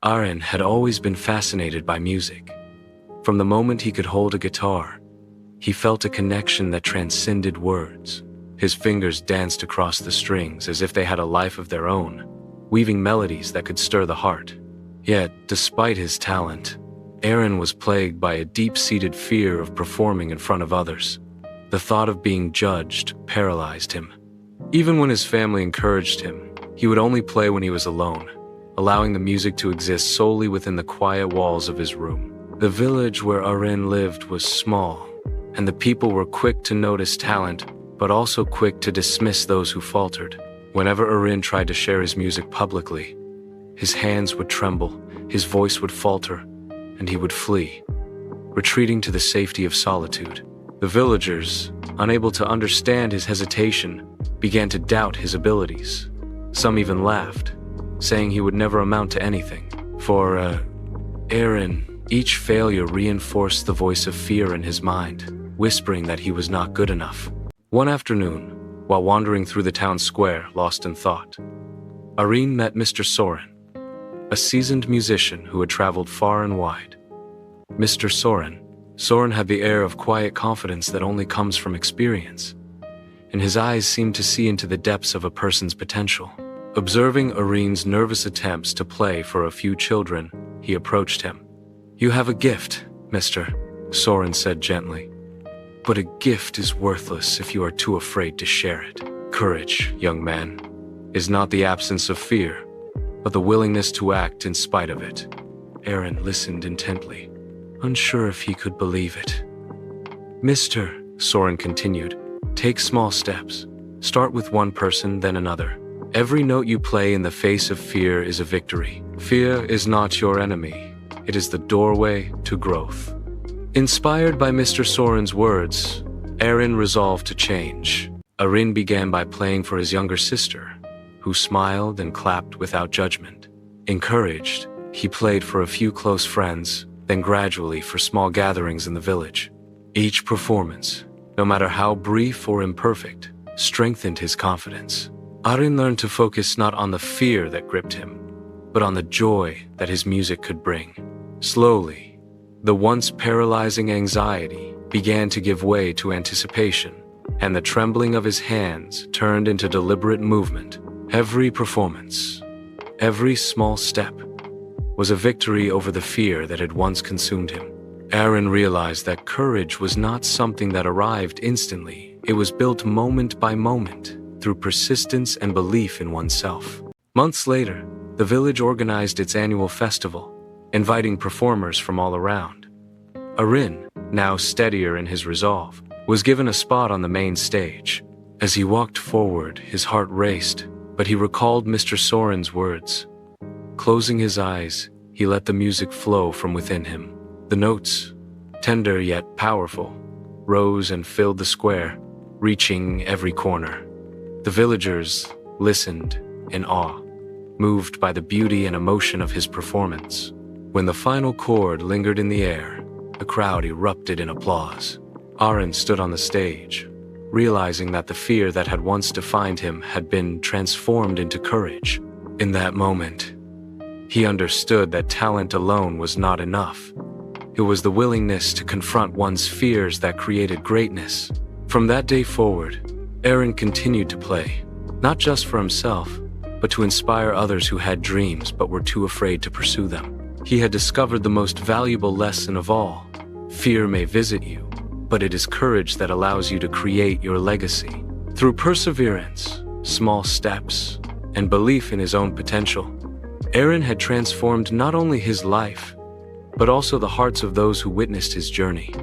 Arin had always been fascinated by music. From the moment he could hold a guitar, he felt a connection that transcended words. His fingers danced across the strings as if they had a life of their own, weaving melodies that could stir the heart. Yet, despite his talent, Arin was plagued by a deep-seated fear of performing in front of others. The thought of being judged paralyzed him. Even when his family encouraged him, he would only play when he was alone, allowing the music to exist solely within the quiet walls of his room. The village where Arin lived was small, and the people were quick to notice talent, but also quick to dismiss those who faltered. Whenever Arin tried to share his music publicly, his hands would tremble, his voice would falter, and he would flee, retreating to the safety of solitude. The villagers, unable to understand his hesitation, began to doubt his abilities. Some even laughed, saying he would never amount to anything. For Arin, each failure reinforced the voice of fear in his mind, whispering that he was not good enough. One afternoon, while wandering through the town square, lost in thought, Arin met Mr. Sorin, a seasoned musician who had traveled far and wide. Mr. Sorin had the air of quiet confidence that only comes from experience, and his eyes seemed to see into the depths of a person's potential. Observing Arin's nervous attempts to play for a few children, he approached him. "You have a gift, Mr. Sorin said gently. "But a gift is worthless if you are too afraid to share it. Courage, young man, is not the absence of fear, but the willingness to act in spite of it." Arin listened intently, unsure if he could believe it. "Mr. Sorin continued, take small steps. Start with one person, then another. Every note you play in the face of fear is a victory. Fear is not your enemy. It is the doorway to growth." Inspired by Mr. Sorin's words, Arin resolved to change. Arin began by playing for his younger sister, who smiled and clapped without judgment. Encouraged, he played for a few close friends, then gradually for small gatherings in the village. Each performance, no matter how brief or imperfect, strengthened his confidence. Arin learned to focus not on the fear that gripped him, but on the joy that his music could bring. Slowly, the once paralyzing anxiety began to give way to anticipation, and the trembling of his hands turned into deliberate movement. Every performance, every small step, was a victory over the fear that had once consumed him. Arin realized that courage was not something that arrived instantly. It was built moment by moment, through persistence and belief in oneself. Months later, the village organized its annual festival, inviting performers from all around. Arin, now steadier in his resolve, was given a spot on the main stage. As he walked forward, his heart raced, but he recalled Mr. Sorin's words. Closing his eyes, he let the music flow from within him. The notes, tender yet powerful, rose and filled the square, reaching every corner. The villagers listened in awe, moved by the beauty and emotion of his performance. When the final chord lingered in the air, the crowd erupted in applause. Arin stood on the stage, realizing that the fear that had once defined him had been transformed into courage. In that moment, he understood that talent alone was not enough. It was the willingness to confront one's fears that created greatness. From that day forward, Arin continued to play, not just for himself, but to inspire others who had dreams but were too afraid to pursue them. He had discovered the most valuable lesson of all. Fear may visit you, but it is courage that allows you to create your legacy. Through perseverance, small steps, and belief in his own potential, Arin had transformed not only his life, but also the hearts of those who witnessed his journey.